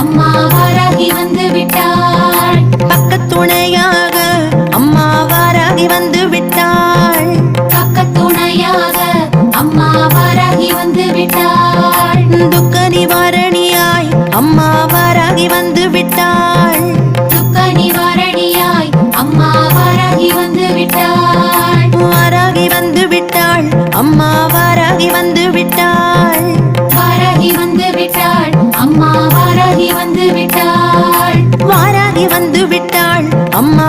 அம்மா வாராகி வந்து விட்டாள். பக்கத்துணையாக அம்மா வாராகி வந்து விட்டாள். பக்கத்துணையாக அம்மா வாராகி வந்து விட்டாள். துக்க நிவாரணியாய் அம்மா வாராகி வந்து விட்டாள். துக்க நிவாரணியாய் அம்மா வாராகி வந்து விட்டாள். வாராகி வந்து விட்டாள் அம்மா வாராகி வந்து விட்டாள். வாராகி வந்து விட்டாள் அம்மா வாராகி வந்து விட்டாள். வாராகி வந்து விட்டாள் அம்மா